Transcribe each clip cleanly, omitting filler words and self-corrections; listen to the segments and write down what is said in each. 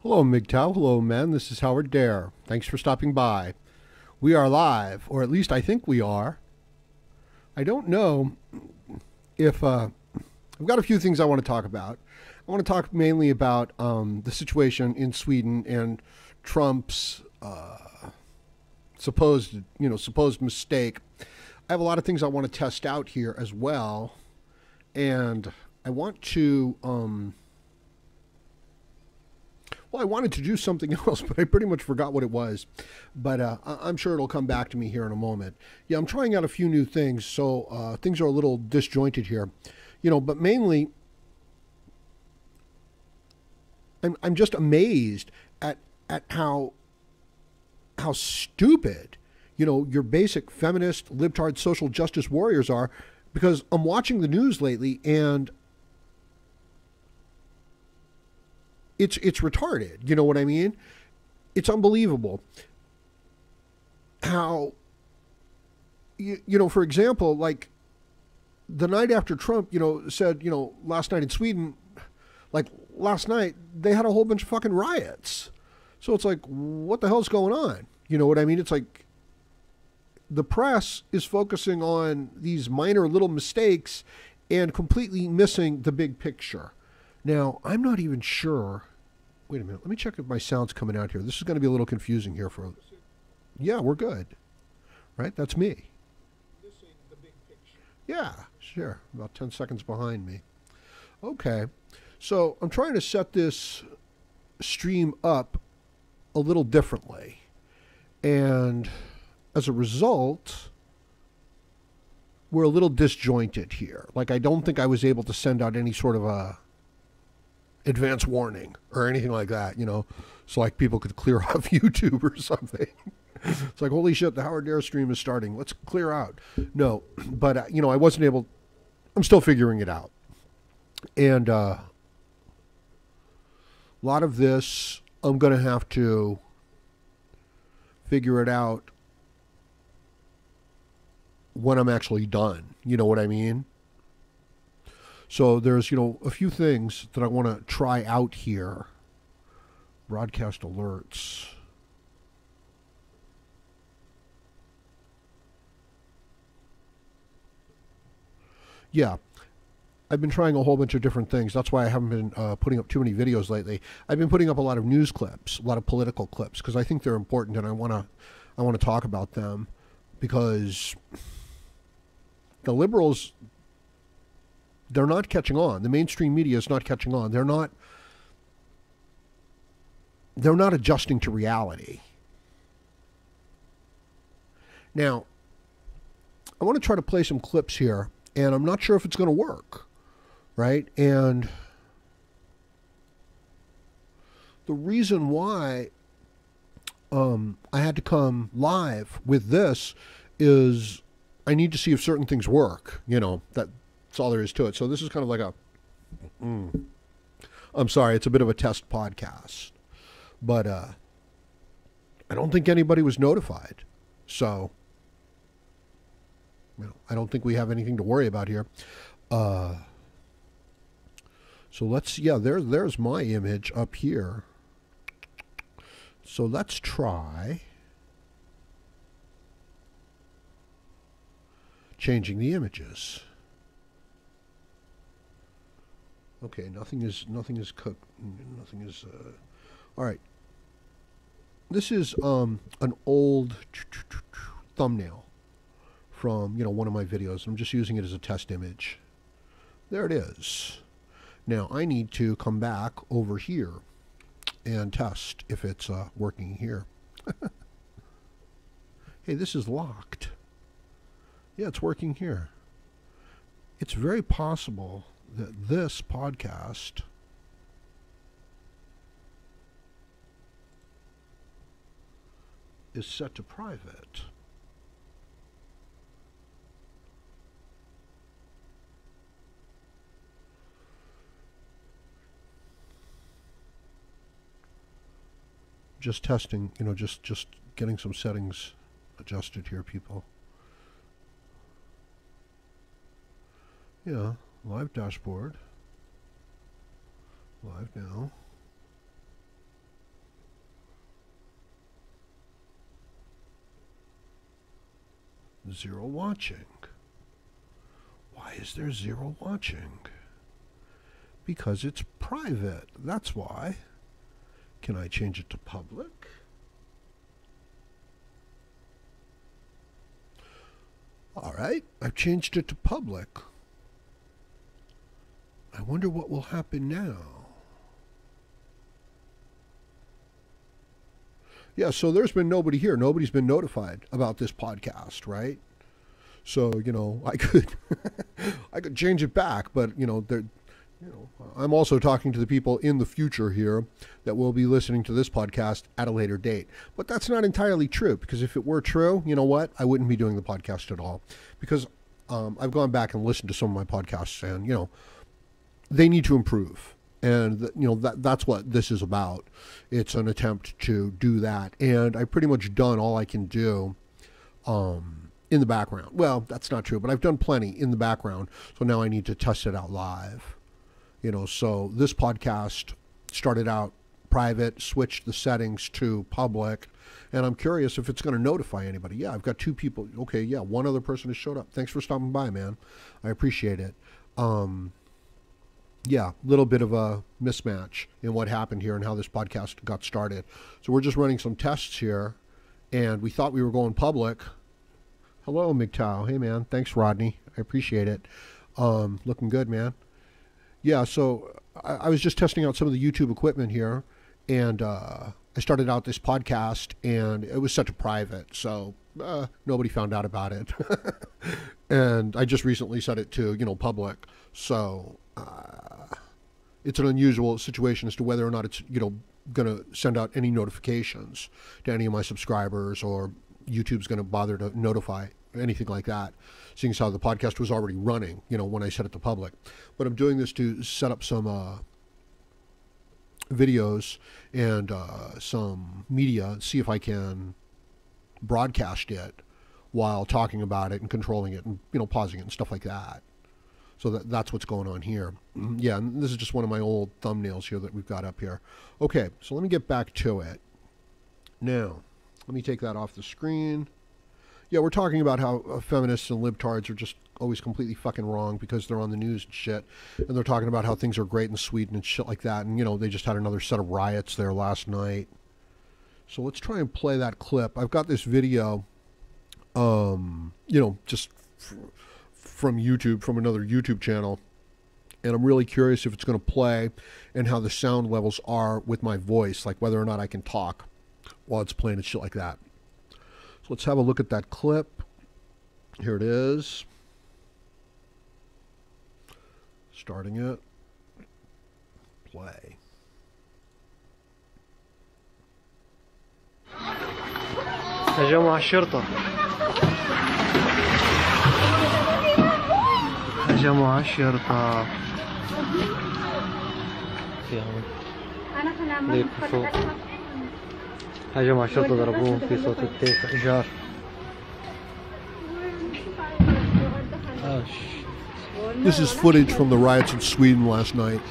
Hello, MGTOW. Hello, men. This is Howard Dare. Thanks for stopping by. We are live, or at least I think we are. I don't know if I've got a few things I want to talk about. I want to talk mainly about the situation in Sweden and Trump's supposed mistake. I have a lot of things I want to test out here as well, and I want to. Well, I wanted to do something else, but I pretty much forgot what it was. But I'm sure it'll come back to me here in a moment. Yeah, I'm trying out a few new things, so things are a little disjointed here. But mainly, I'm just amazed at how stupid, your basic feminist, libtard, social justice warriors are, because I'm watching the news lately and it's retarded. You know what I mean? It's unbelievable how, for example, like the night after Trump, said, last night in Sweden, like last night, they had a whole bunch of fucking riots. So it's like, what the hell's going on? You know what I mean? It's like the press is focusing on these minor little mistakes and completely missing the big picture. Now, I'm not even sure. Wait a minute. Let me check if my sound's coming out here. This is going to be a little confusing here for. Yeah, we're good. Right? That's me. Yeah, sure. About 10 seconds behind me. Okay. So I'm trying to set this stream up a little differently. And as a result, we're a little disjointed here. Like, I don't think I was able to send out any sort of a advance warning or anything like that, so like people could clear off YouTube or something. It's like, holy shit, the Howard Dare stream is starting. Let's clear out. No, but, I wasn't able. I'm still figuring it out. And a lot of this, I'm going to have to figure it out when I'm actually done. You know what I mean? So there's, a few things that I want to try out here. Broadcast alerts. Yeah, I've been trying a whole bunch of different things. That's why I haven't been putting up too many videos lately. I've been putting up a lot of news clips, a lot of political clips, because I think they're important and I want to talk about them, because the liberals, they're not catching on. The mainstream media is not catching on. They're not adjusting to reality. Now, I want to try to play some clips here, and I'm not sure if it's going to work, right? And the reason why I had to come live with this is I need to see if certain things work. That's all there is to it. So this is kind of like I'm sorry, it's a bit of a test podcast. But I don't think anybody was notified. So I don't think we have anything to worry about here. So there's my image up here. So let's try changing the images. Okay, nothing is cooked. Nothing is. All right. This is an old thumbnail from one of my videos. I'm just using it as a test image. There it is. Now I need to come back over here and test if it's working here. Hey, this is locked. Yeah, it's working here. It's very possible that this podcast is set to private. Just testing, just getting some settings adjusted here, people. Yeah, live dashboard. Live now. 0 watching. Why is there 0 watching? Because it's private. That's why. Can I change it to public? All right, I've changed it to public. I wonder what will happen now. Yeah, so there's been nobody here. Nobody's been notified about this podcast, right? So, you know, I could I could change it back, but I'm also talking to the people in the future here that will be listening to this podcast at a later date. But that's not entirely true, because if it were true, you know what? I wouldn't be doing the podcast at all, because I've gone back and listened to some of my podcasts, and, you know, they need to improve. And, you know, that's what this is about. It's an attempt to do that. And I've pretty much done all I can do in the background. Well, that's not true, but I've done plenty in the background. So now I need to test it out live. You know, so this podcast started out private, switched the settings to public, and I'm curious if it's going to notify anybody. Yeah, I've got 2 people. Okay, yeah, 1 other person has showed up. Thanks for stopping by, man. I appreciate it. Yeah, a little bit of a mismatch in what happened here and how this podcast got started. So we're just running some tests here, and we thought we were going public. Hello, MGTOW. Hey, man. Thanks, Rodney. I appreciate it. Looking good, man. Yeah, so I was just testing out some of the YouTube equipment here, and I started out this podcast, and it was set to private, so nobody found out about it. And I just recently set it to, you know, public, so it's an unusual situation as to whether or not it's, you know, going to send out any notifications to any of my subscribers, or YouTube's going to bother to notify anything like that, seeing as how the podcast was already running, you know, when I set it to public. But I'm doing this to set up some videos and some media, see if I can broadcast it while talking about it and controlling it and, you know, pausing it and stuff like that. So that's what's going on here. Yeah, and this is just one of my old thumbnails here that we've got up here. Okay, so let me get back to it. Now, let me take that off the screen. Yeah, we're talking about how feminists and libtards are just always completely fucking wrong because they're on the news and shit. And they're talking about how things are great in Sweden and shit like that. And, you know, they just had another set of riots there last night. So let's try and play that clip. I've got this video, you know, just from YouTube, from another YouTube channel. And I'm really curious if it's going to play and how the sound levels are with my voice, like whether or not I can talk while it's playing and shit like that. So let's have a look at that clip. Here it is. Starting it. Play. يا جماعة الشرطة يا جماعة الشرطة يا جماعة الشرطة ضربوهم في صوت التيف إيجار. This is footage from the riots in Sweden last night.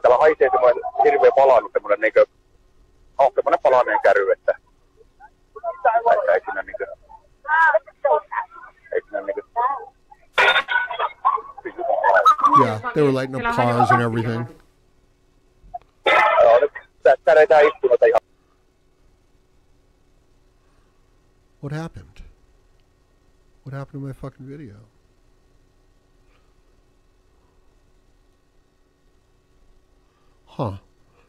Täällä haisee semmoinen hirveä palannut, semmoinen niinkö, semmoinen palaneen käry, että ei siinä niinkö, Yeah, they were lighting up cars and everything. Joo, nyt tärätään ikkunoita ihan. What happened? What happened to my fucking video? Huh.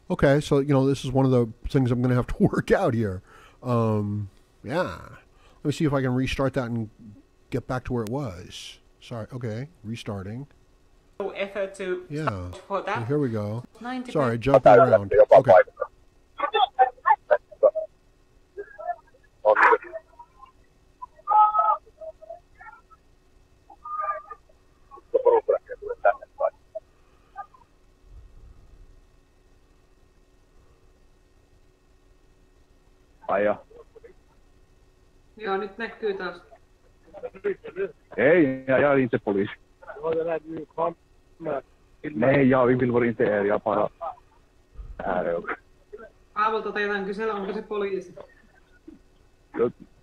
Okay, so, you know, this is one of the things I'm going to have to work out here. Yeah. Let me see if I can restart that and get back to where it was. Sorry. Okay, restarting. Effort to Yeah. for that. So here we go. 90 Sorry, jumping around. Okay. On porukka tulee tänne päin. Ai joo. Joo, nyt näkyy taas. Ei, ja itse poliisi. Nej, vi vill vara inte er, jag bara här också. Aavolta taitaan kysellä, onko se poliisi?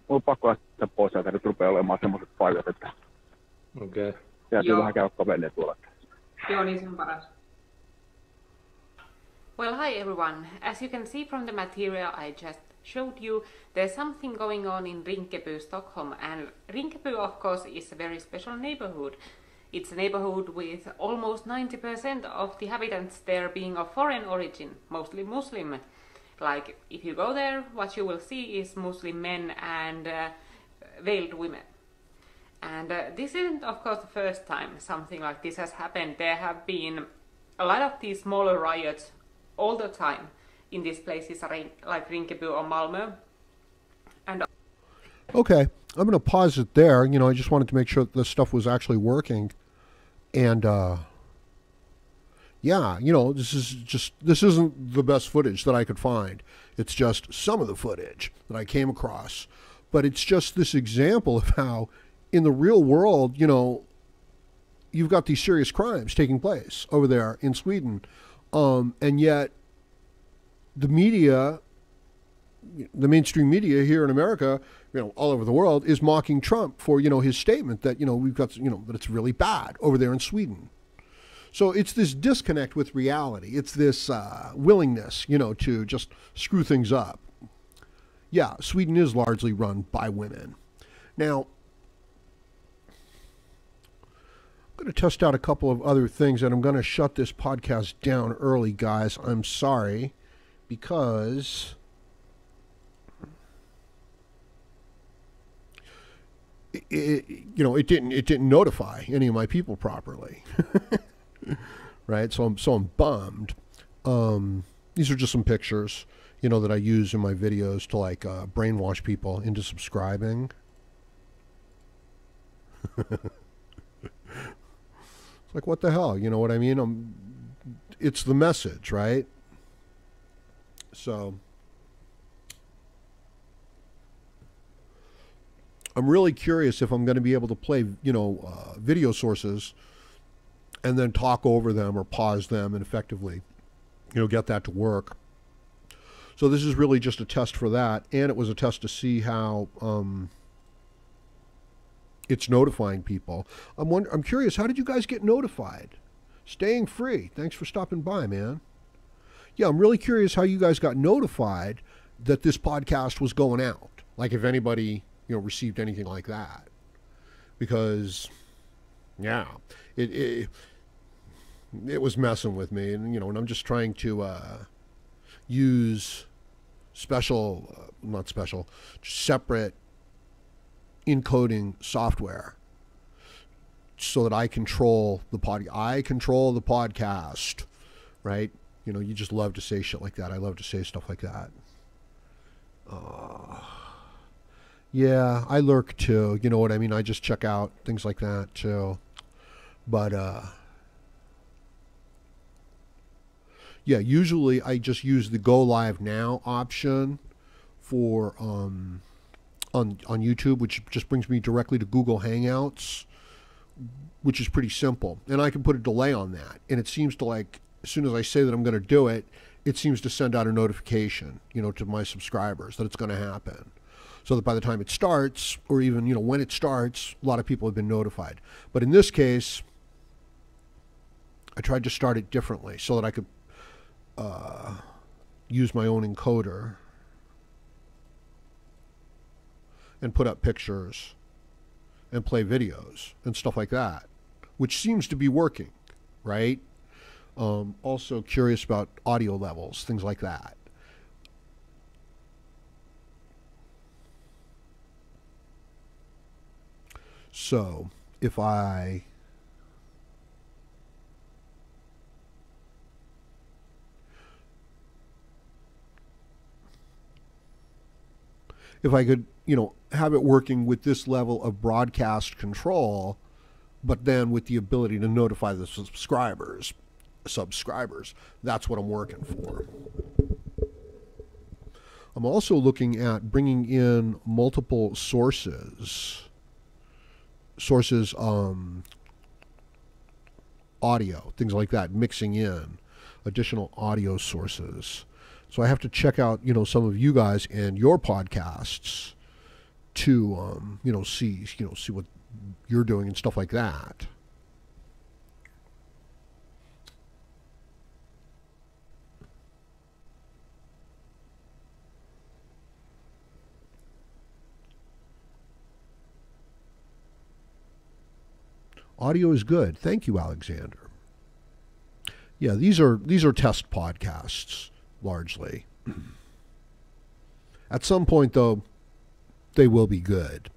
On pakko lähteä pois, että nyt rupeaa olemaan semmoiset paikat, että Okei. täytyy Joo. vähän käydä kaveille tuolla. Joo, niin se on paras. Well, hi everyone. As you can see from the material I just showed you, there's something going on in Rinkeby, Stockholm, and Rinkeby, of course, is a very special neighborhood. It's a neighborhood with almost 90% of the inhabitants there being of foreign origin, mostly Muslim. Like, if you go there, what you will see is Muslim men and veiled women. And this isn't, of course, the first time something like this has happened. There have been a lot of these smaller riots all the time in these places like Rinkeby or Malmö. And Okay, I'm going to pause it there. You know, I just wanted to make sure that this stuff was actually working. And, yeah, you know, this isn't the best footage that I could find. It's just some of the footage that I came across. But it's just this example of how, in the real world, you know, you've got these serious crimes taking place over there in Sweden. And yet the media, the mainstream media here in America, you know, all over the world, is mocking Trump for, you know, his statement that, you know, we've got, you know, that it's really bad over there in Sweden. So it's this disconnect with reality. It's this willingness, you know, to just screw things up. Yeah, Sweden is largely run by women. Now, I'm going to test out a couple of other things, and I'm going to shut this podcast down early, guys. I'm sorry, because it didn't notify any of my people properly, right? So I'm bummed. These are just some pictures, you know, that I use in my videos to like brainwash people into subscribing. It's like, what the hell? You know what I mean? It's the message, right? So I'm really curious if I'm going to be able to play, you know, video sources and then talk over them or pause them and effectively, you know, get that to work. So this is really just a test for that. And it was a test to see how it's notifying people. I'm curious, how did you guys get notified? Staying Free, thanks for stopping by, man. Yeah, I'm really curious how you guys got notified that this podcast was going out. Like if anybody, you know, received anything like that. Because, yeah, it was messing with me. And, you know, and I'm just trying to use separate encoding software so that I control the podcast, right? You know, you just love to say shit like that. I love to say stuff like that. Yeah, I lurk too. You know what I mean? I just check out things like that too. But yeah, usually I just use the Go Live Now option for on YouTube, which just brings me directly to Google Hangouts, which is pretty simple. And I can put a delay on that. And it seems to, like, as soon as I say that I'm going to do it, it seems to send out a notification, you know, to my subscribers that it's going to happen. So that by the time it starts, or even, you know, when it starts, a lot of people have been notified. But in this case, I tried to start it differently so that I could use my own encoder and put up pictures and play videos and stuff like that, which seems to be working, right? Also curious about audio levels, things like that. So if I could, you know, have it working with this level of broadcast control, but then with the ability to notify the subscribers, that's what I'm working for. I'm also looking at bringing in multiple sources audio, things like that, mixing in additional audio sources. So I have to check out, some of you guys and your podcasts to, see what you're doing and stuff like that. Audio is good. Thank you, Alexander. Yeah, these are test podcasts largely. At some point, though, they will be good.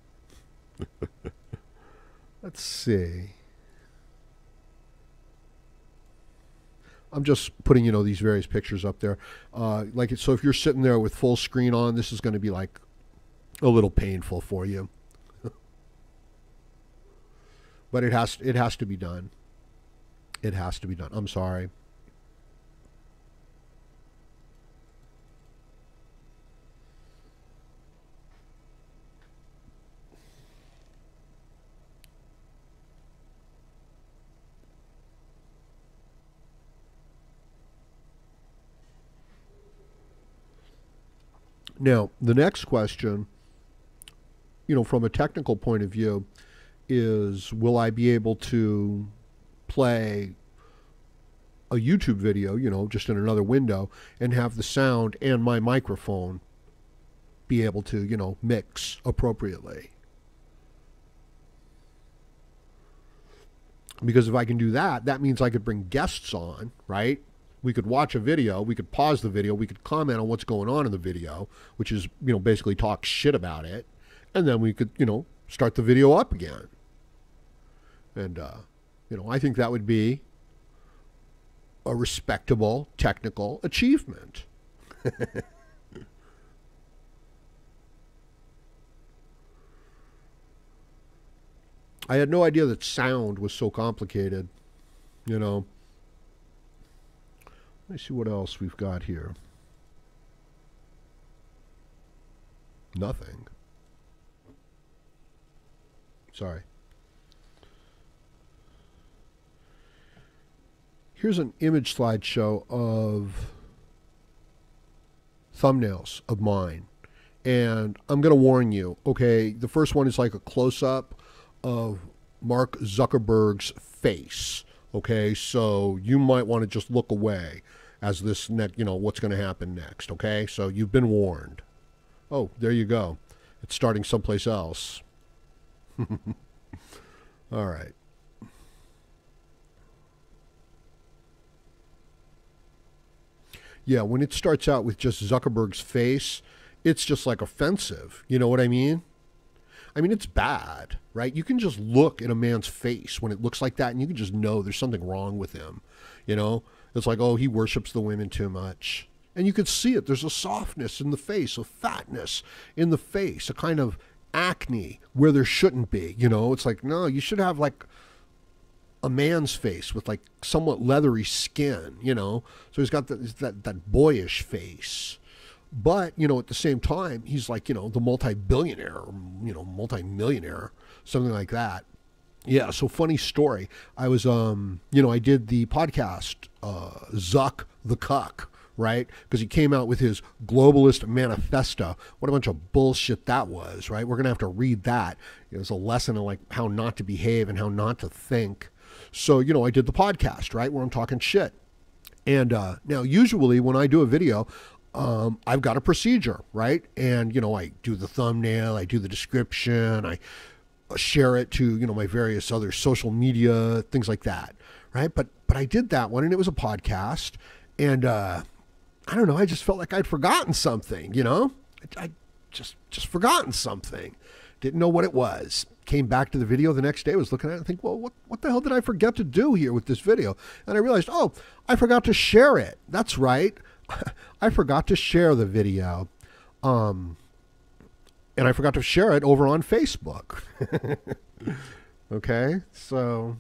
Let's see. I'm just putting, these various pictures up there. So if you're sitting there with full screen on, this is going to be like a little painful for you. But it has to be done. It has to be done. I'm sorry. Now, the next question, from a technical point of view, is will I be able to play a YouTube video, just in another window, and have the sound and my microphone be able to, mix appropriately? Because if I can do that, that means I could bring guests on, right? We could watch a video, we could pause the video, we could comment on what's going on in the video, which is, basically talk shit about it, and then we could, start the video up again. And, I think that would be a respectable technical achievement. I had no idea that sound was so complicated, Let me see what else we've got here. Nothing. Sorry. Here's an image slideshow of thumbnails of mine. And I'm going to warn you, okay, the first one is like a close-up of Mark Zuckerberg's face. Okay, so you might want to just look away as this what's going to happen next, okay? So you've been warned. Oh, there you go. It's starting someplace else. All right. Yeah, when it starts out with just Zuckerberg's face, it's just like offensive. You know what I mean? I mean, it's bad, right? You can just look at a man's face when it looks like that, and you can just know there's something wrong with him. It's like, oh, he worships the women too much. And you could see it. There's a softness in the face, a fatness in the face, a kind of acne where there shouldn't be. It's like, no, you should have like a man's face with like somewhat leathery skin, So he's got that boyish face. But, at the same time, he's like, the multi-billionaire, multi-millionaire, something like that. Yeah, so funny story. I was, I did the podcast, Zuck the Cuck, right? Because he came out with his globalist manifesto. What a bunch of bullshit that was, right? We're going to have to read that. It was a lesson in like how not to behave and how not to think. So, I did the podcast, right, where I'm talking shit. And now usually when I do a video, I've got a procedure, right? And, I do the thumbnail, I do the description, I share it to, my various other social media, things like that, right? But I did that one, and it was a podcast, and I don't know, I just felt like I'd forgotten something, I just forgotten something. Didn't know what it was. Came back to the video the next day, was looking at it and think, well, what the hell did I forget to do here with this video? And I realized, oh, I forgot to share it. That's right. I forgot to share the video. And I forgot to share it over on Facebook. Okay, so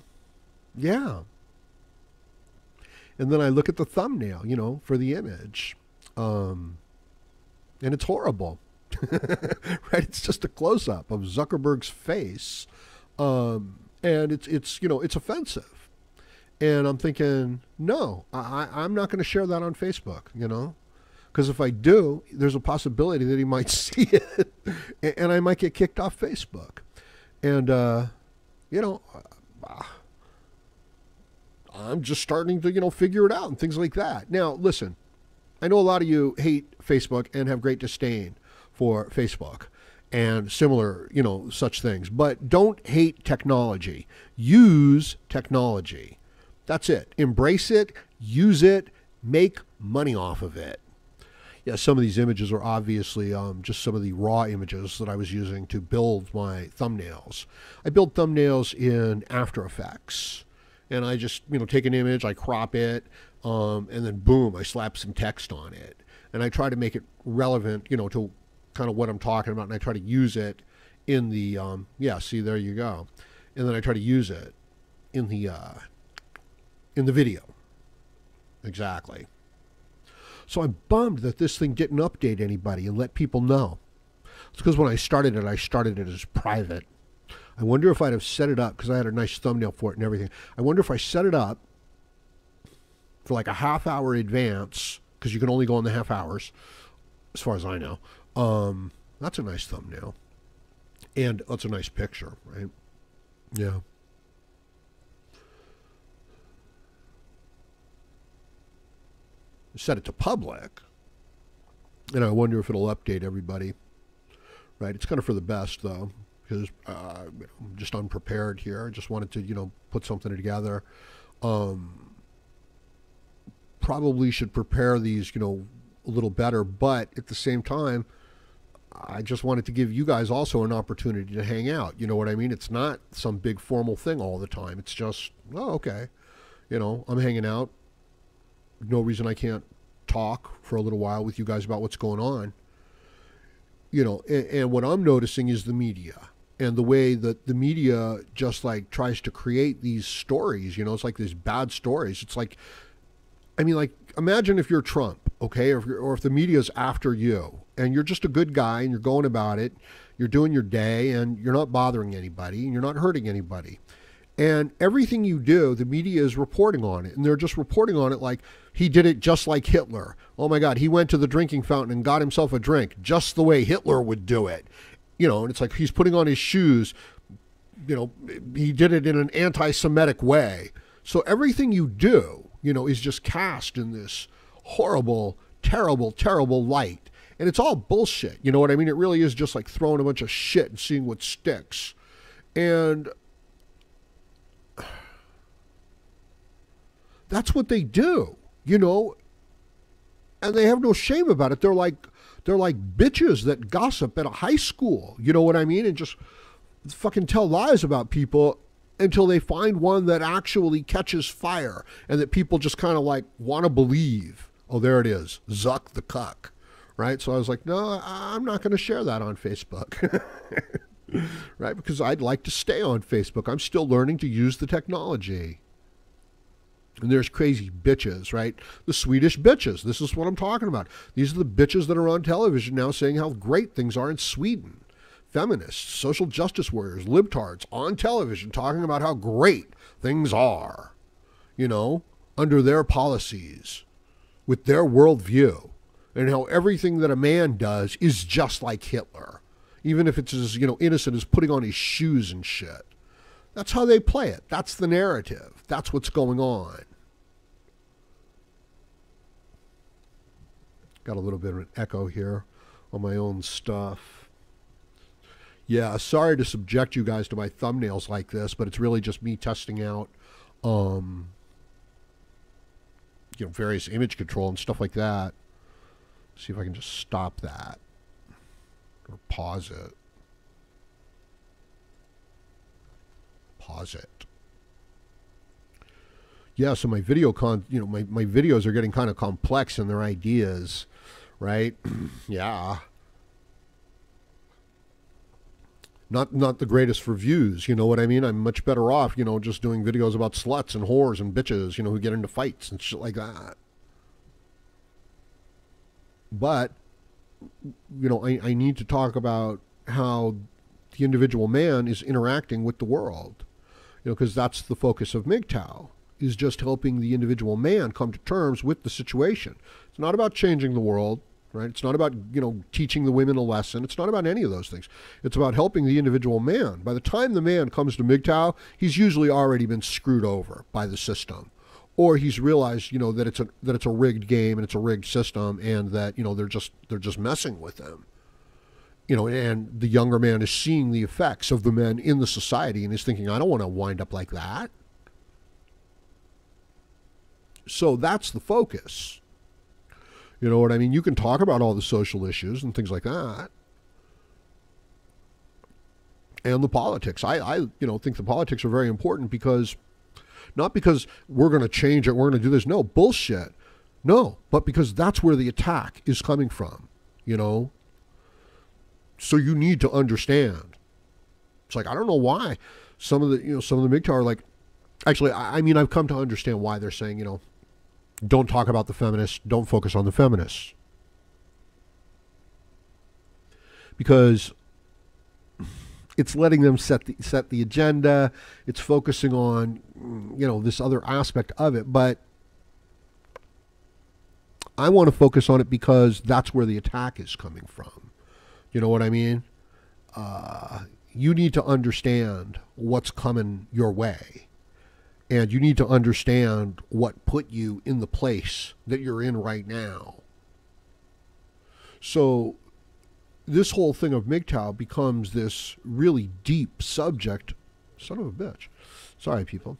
yeah. And then I look at the thumbnail, for the image. And it's horrible. Right? It's just a close-up of Zuckerberg's face. And it's offensive. And I'm thinking, no, I'm not going to share that on Facebook, you know? Because if I do, there's a possibility that he might see it and I might get kicked off Facebook. And, you know, I'm just starting to, you know, figure it out and things like that. Now, listen, I know a lot of you hate Facebook and have great disdain for Facebook and similar, you know, such things. But don't hate technology. Use technology. That's it. Embrace it. Use it. Make money off of it. Yeah, some of these images are obviously just some of the raw images that I was using to build my thumbnails. I build thumbnails in After Effects. And I just, you know, take an image, I crop it, and then boom, I slap some text on it. And I try to make it relevant, you know, to kind of what I'm talking about. And I try to use it in the, yeah, see, there you go. And then I try to use it in the video. Exactly. So I'm bummed that this thing didn't update anybody and let people know. It's because when I started it as private. I wonder if I'd have set it up, because I had a nice thumbnail for it and everything. I wonder if I set it up for like a half-hour advance, because you can only go on the half hours, as far as I know. That's a nice thumbnail. And that's a nice picture, right? Yeah. Set it to public, and I wonder if it'll update everybody. Right? It's kind of for the best, though. Because I'm just unprepared here. I just wanted to, you know, put something together. Probably should prepare these, you know, a little better. But at the same time, I just wanted to give you guys also an opportunity to hang out. You know what I mean? It's not some big formal thing all the time. It's just, oh, okay. You know, I'm hanging out. No reason I can't talk for a little while with you guys about what's going on. You know, and what I'm noticing is the media. And the way that the media just like tries to create these stories, you know, it's like these bad stories. It's like, I mean, like, imagine if you're Trump, okay, or if the media's after you and you're just a good guy and you're going about it, you're doing your day and you're not bothering anybody and you're not hurting anybody. And everything you do, the media is reporting on it. And they're just reporting on it like he did it just like Hitler. Oh my God, he went to the drinking fountain and got himself a drink just the way Hitler would do it. You know, and it's like he's putting on his shoes, you know, he did it in an anti-Semitic way. So everything you do, you know, is just cast in this horrible, terrible, terrible light. And it's all bullshit. You know what I mean? It really is just like throwing a bunch of shit and seeing what sticks. And that's what they do, you know, and they have no shame about it. They're like bitches that gossip at a high school, you know what I mean? And just fucking tell lies about people until they find one that actually catches fire and that people just kind of like want to believe. Oh, there it is. Zuck the cuck, right? So I was like, no, I'm not going to share that on Facebook, right? Because I'd like to stay on Facebook. I'm still learning to use the technology. And there's crazy bitches, right? The Swedish bitches. This is what I'm talking about. These are the bitches that are on television now saying how great things are in Sweden. Feminists, social justice warriors, libtards on television talking about how great things are, you know, under their policies, with their worldview, and how everything that a man does is just like Hitler, even if it's as, you know, innocent as putting on his shoes and shit. That's how they play it. That's the narrative. That's what's going on. Got a little bit of an echo here on my own stuff. Yeah, sorry to subject you guys to my thumbnails like this, but it's really just me testing out, you know, various image control and stuff like that. See if I can just stop that or pause it. Pause it. Yeah, so my video my videos are getting kind of complex in their ideas, right? Yeah. Not the greatest for views, you know what I mean? I'm much better off, you know, just doing videos about sluts and whores and bitches, you know, who get into fights and shit like that. But, you know, I need to talk about how the individual man is interacting with the world, you know, because that's the focus of MGTOW, is just helping the individual man come to terms with the situation. It's not about changing the world, right? It's not about, teaching the women a lesson. It's not about any of those things. It's about helping the individual man. By the time the man comes to MGTOW, he's usually already been screwed over by the system. Or he's realized, that it's a rigged game and it's a rigged system, and that, they're just messing with him. And the younger man is seeing the effects of the men in the society and is thinking, I don't want to wind up like that. So that's the focus. You know what I mean? You can talk about all the social issues and things like that. And the politics. I think the politics are very important because, not because we're going to change it, we're going to do this. No, bullshit. No, but because that's where the attack is coming from, So you need to understand. It's like, I don't know why some of the MGTOW are like, actually, I've come to understand why they're saying, don't talk about the feminists, don't focus on the feminists. Because it's letting them set the agenda, it's focusing on, this other aspect of it, but I want to focus on it because that's where the attack is coming from. You know what I mean? You need to understand what's coming your way. And you need to understand what put you in the place that you're in right now. So this whole thing of MGTOW becomes this really deep subject. Son of a bitch. Sorry, people.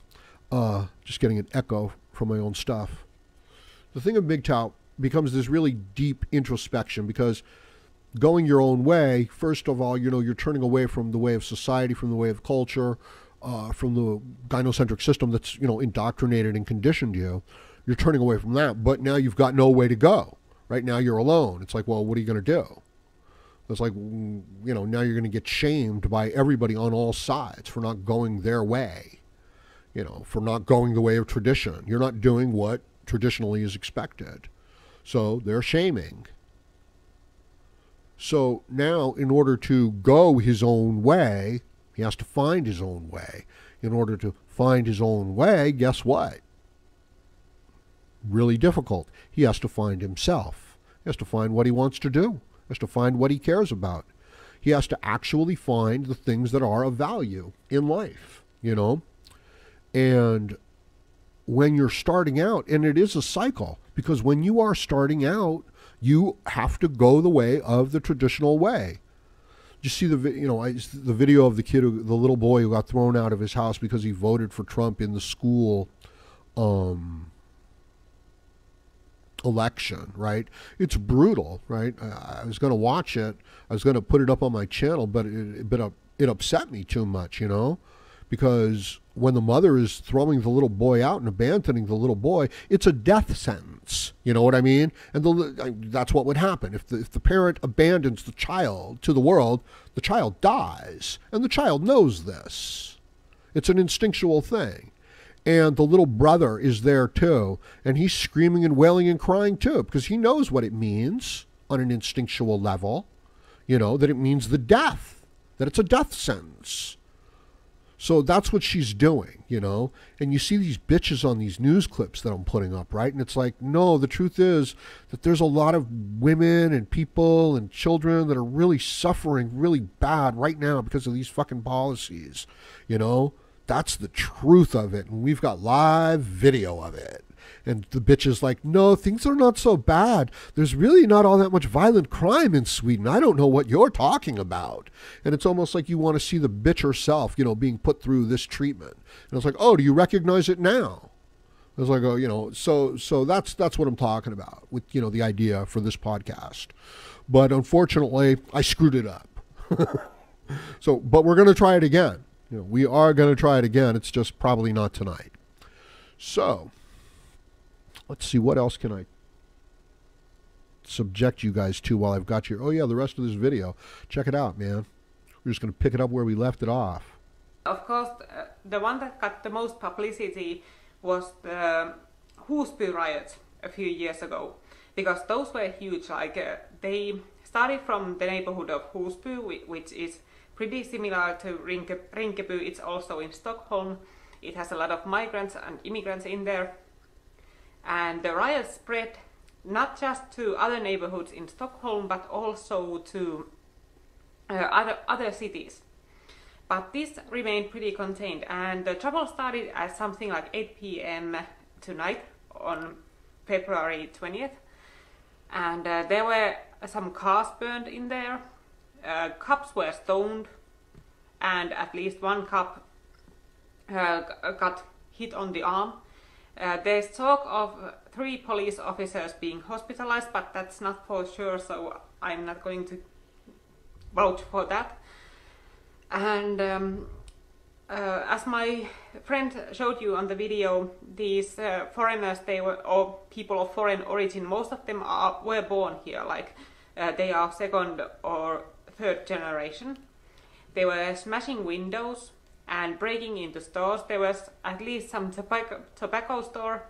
Just getting an echo from my own stuff. The thing of MGTOW becomes this really deep introspection, because going your own way, first of all, you're turning away from the way of society, from the way of culture, from the gynocentric system that's, indoctrinated and conditioned you. You're turning away from that, but now you've got no way to go. Right now you're alone. It's like, well, what are you going to do? It's like, now you're going to get shamed by everybody on all sides for not going their way, for not going the way of tradition. You're not doing what traditionally is expected. So they're shaming. So now, in order to go his own way, he has to find his own way. In order to find his own way, guess what? Really difficult. He has to find himself. He has to find what he wants to do. He has to find what he cares about. He has to actually find the things that are of value in life, And when you're starting out, and it is a cycle, because when you are starting out, you have to go the way of the traditional way. You see the video of the little boy who got thrown out of his house because he voted for Trump in the school election, right? It's brutal, right? I was going to watch it. I was going to put it up on my channel, but it upset me too much, because when the mother is throwing the little boy out and abandoning the little boy, it's a death sentence. You know what I mean? And that's what would happen. If the parent abandons the child to the world, the child dies. And the child knows this. It's an instinctual thing. And the little brother is there too. And he's screaming and wailing and crying too, because he knows what it means on an instinctual level. That it means the death, that it's a death sentence. So that's what she's doing, and you see these bitches on these news clips that I'm putting up, right? And it's like, no, the truth is that there's a lot of women and people and children that are really suffering really bad right now because of these fucking policies, That's the truth of it, and we've got live video of it. And the bitch is like, no, things are not so bad. There's really not all that much violent crime in Sweden. I don't know what you're talking about. And it's almost like you want to see the bitch herself, being put through this treatment. And it's like, oh, do you recognize it now? It's like, oh, so that's what I'm talking about with, the idea for this podcast. But unfortunately, I screwed it up. But we're going to try it again. We are going to try it again. It's just probably not tonight. So let's see, what else can I subject you guys to while I've got you? Oh, yeah, the rest of this video. Check it out, man. We're just going to pick it up where we left it off. Of course, the one that got the most publicity was the Husby riots a few years ago, because those were huge. They started from the neighborhood of Husby, which is pretty similar to Rinkeby. It's also in Stockholm. It has a lot of migrants and immigrants in there. And the riots spread not just to other neighborhoods in Stockholm, but also to other cities. But this remained pretty contained, and the trouble started at something like 8 p.m. tonight on February 20th. And there were some cars burned in there, cops were stoned, and at least one cop got hit on the arm. There's talk of 3 police officers being hospitalized, but that's not for sure, so I'm not going to vouch for that. And as my friend showed you on the video, these foreigners, or people of foreign origin, most of them were born here, like they are 2nd or 3rd generation. They were smashing windows and breaking into stores. There was at least some tobacco store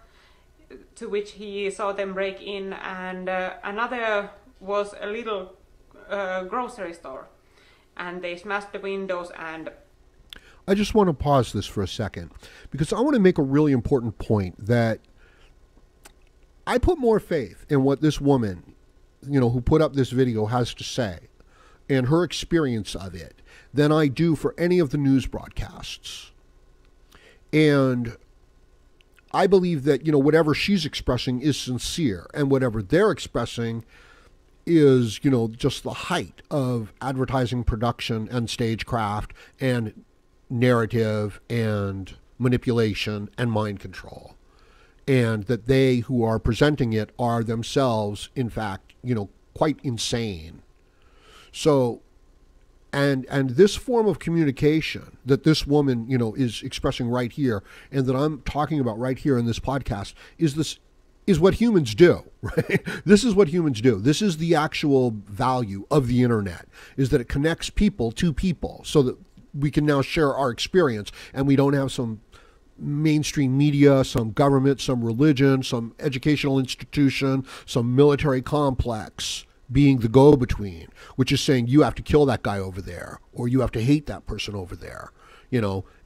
to which he saw them break in, and another was a little grocery store. And they smashed the windows. And I just want to pause this for a second, because I want to make a really important point that I put more faith in what this woman, who put up this video has to say and her experience of it than I do for any of the news broadcasts. And I believe that, whatever she's expressing is sincere, and whatever they're expressing is, just the height of advertising production and stagecraft and narrative and manipulation and mind control. And that they who are presenting it are themselves, in fact, quite insane. So, and this form of communication that this woman, is expressing right here, and that I'm talking about right here in this podcast, is what humans do, right? This is what humans do. This is the actual value of the internet, is that it connects people to people so that we can now share our experience, and we don't have some mainstream media, some government, some religion, some educational institution, some military complex being the go-between, which is saying you have to kill that guy over there, or you have to hate that person over there,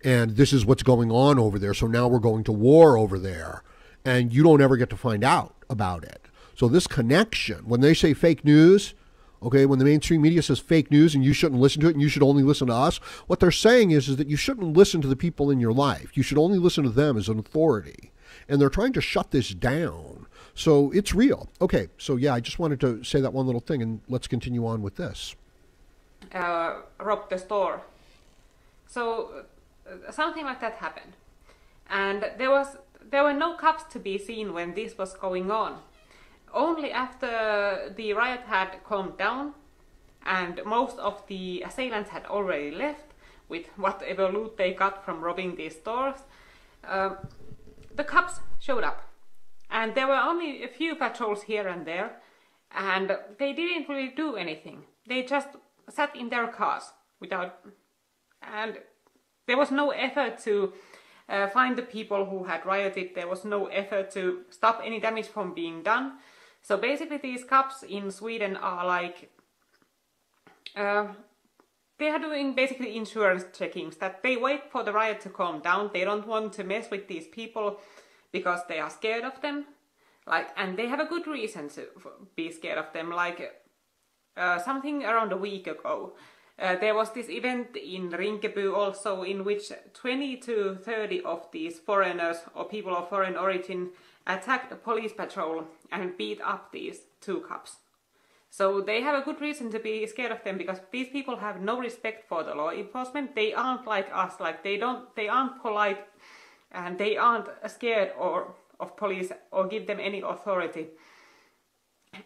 and this is what's going on over there, so now we're going to war over there. And you don't ever get to find out about it. So this connection, when they say fake news, okay, when the mainstream media says fake news and you shouldn't listen to it and you should only listen to us, what they're saying is that you shouldn't listen to the people in your life. You should only listen to them as an authority. And they're trying to shut this down. So it's real. Okay, so yeah, I just wanted to say that one little thing, and let's continue on with this. Robbed the store. So something like that happened. And there were no cops to be seen when this was going on. Only after the riot had calmed down and most of the assailants had already left with whatever loot they got from robbing these stores, the cops showed up. And there were only a few patrols here and there, and they didn't really do anything. They just sat in their cars and there was no effort to find the people who had rioted. There was no effort to stop any damage from being done. So basically these cops in Sweden are like, they are doing basically insurance checkings, that they wait for the riot to calm down. They don't want to mess with these people because they are scared of them. And they have a good reason to be scared of them. Something around a week ago, there was this event in Rinkeby also, in which 20 to 30 of these foreigners or people of foreign origin attacked a police patrol and beat up these 2 cops. So they have a good reason to be scared of them, because these people have no respect for the law enforcement. They aren't like us, they aren't polite, and they aren't scared of police or give them any authority.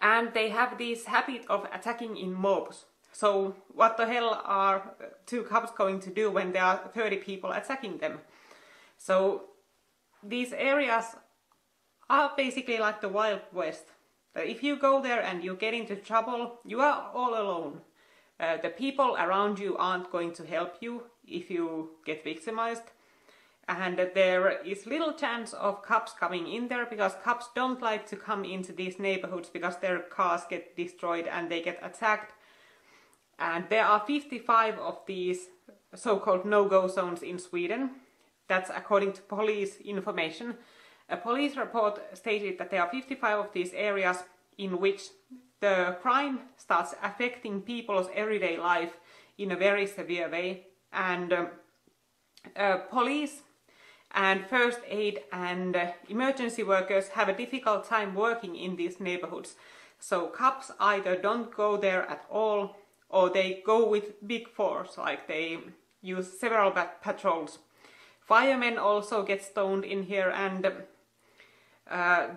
And they have this habit of attacking in mobs. So what the hell are 2 cops going to do when there are 30 people attacking them? So these areas are basically like the Wild West. If you go there and you get into trouble, you are all alone. The people around you aren't going to help you if you get victimized. And there is little chance of cops coming in there, because cops don't like to come into these neighborhoods because their cars get destroyed and they get attacked. And there are 55 of these so-called no-go zones in Sweden. That's according to police information. A police report stated that there are 55 of these areas in which the crime starts affecting people's everyday life in a very severe way, and police and first aid and emergency workers have a difficult time working in these neighborhoods. So cops either don't go there at all, or they go with big force, like they use several patrols. Firemen also get stoned in here, and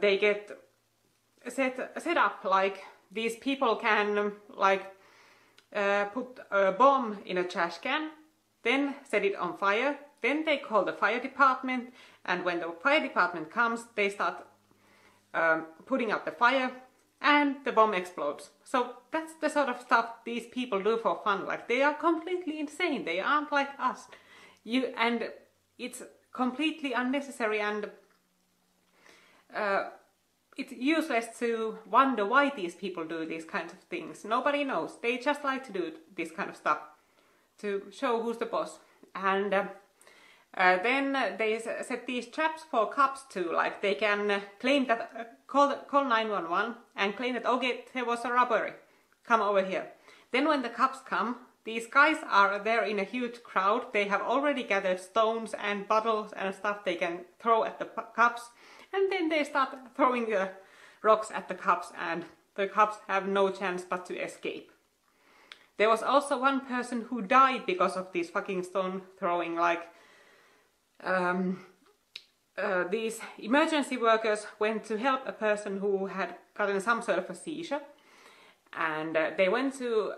they get set up like these people can put a bomb in a trash can, then set it on fire, then they call the fire department, and when the fire department comes, they start putting out the fire, and the bomb explodes. So that's the sort of stuff these people do for fun. Like, they are completely insane. They aren't like us. And it's completely unnecessary, and it's useless to wonder why these people do these kinds of things. Nobody knows. They just like to do this kind of stuff to show who's the boss. And then they set these traps for cops too. Like, they can claim that, call 911 and claim that, okay, there was a robbery, come over here. Then when the cops come, these guys are there in a huge crowd. They have already gathered stones and bottles and stuff they can throw at the cops. And then they start throwing the rocks at the cops, and the cops have no chance but to escape. There was also one person who died because of this fucking stone throwing. Like, these emergency workers went to help a person who had gotten some sort of a seizure, and they went to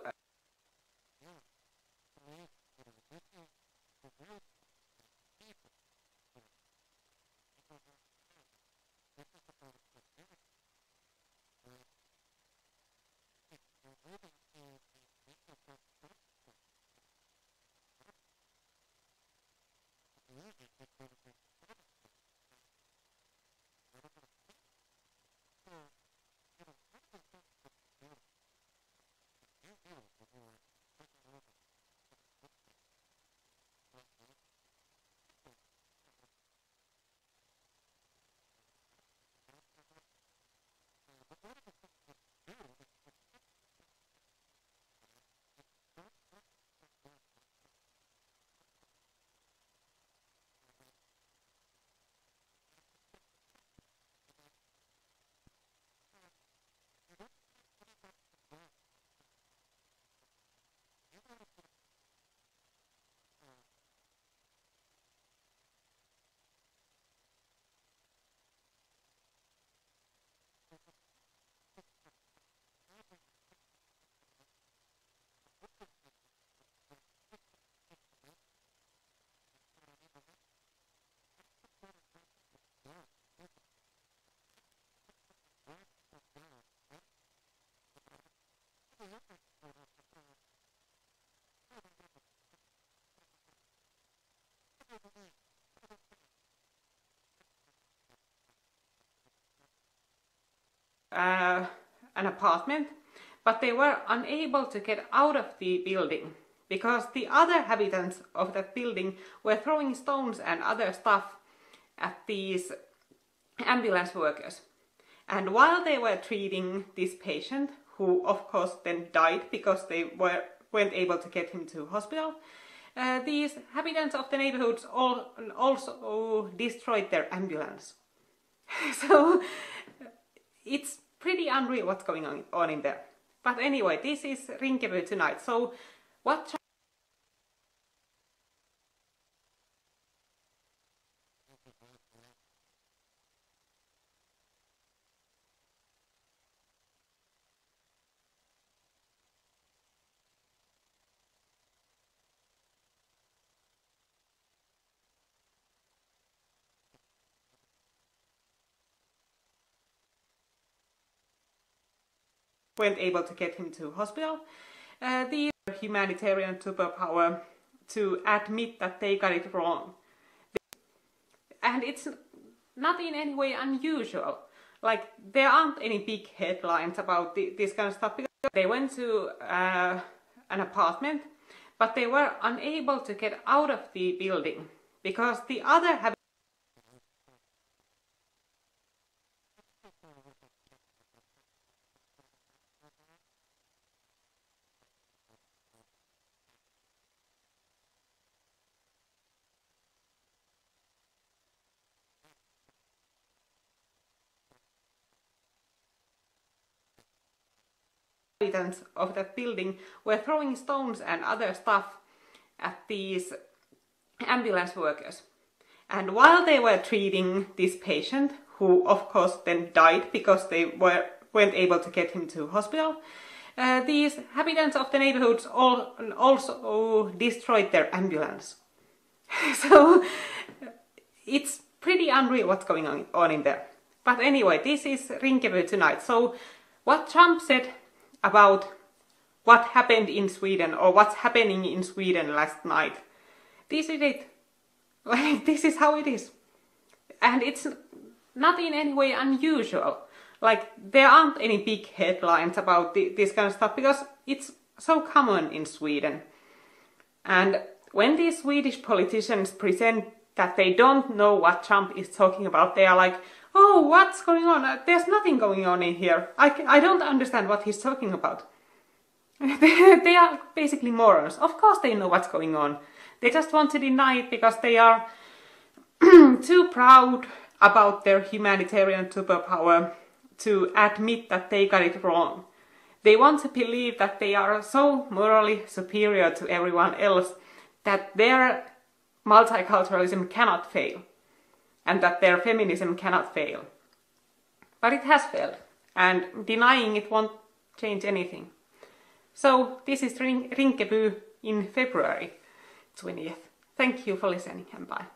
an apartment, but they were unable to get out of the building because the other inhabitants of that building were throwing stones and other stuff at these ambulance workers. And while they were treating this patient, who of course then died because they weren't able to get him to hospital, these inhabitants of the neighborhoods also destroyed their ambulance. So it's pretty unreal what's going on in there. But anyway, this is Rinkeby tonight. So what weren't able to get him to hospital. The humanitarian superpower to admit that they got it wrong. And it's not in any way unusual. Like, there aren't any big headlines about this kind of stuff because they went to an apartment, but they were unable to get out of the building because the other inhabitants of that building were throwing stones and other stuff at these ambulance workers. And while they were treating this patient, who of course then died because they weren't able to get him to hospital, these inhabitants of the neighborhoods also destroyed their ambulance. So it's pretty unreal what's going on in there. But anyway, this is Rinkeby tonight. So what Trump said about what happened in Sweden, or what's happening in Sweden last night, this is it. Like, this is how it is. And it's not in any way unusual. Like, there aren't any big headlines about this kind of stuff because it's so common in Sweden. And when these Swedish politicians present that they don't know what Trump is talking about, they are like, oh, what's going on? There's nothing going on in here. I don't understand what he's talking about. They are basically morons. Of course they know what's going on. They just want to deny it because they are too proud about their humanitarian superpower to admit that they got it wrong. They want to believe that they are so morally superior to everyone else that their multiculturalism cannot fail, and that their feminism cannot fail. But it has failed, and denying it won't change anything. So this is Rinkeby in February 20th. Thank you for listening, and bye.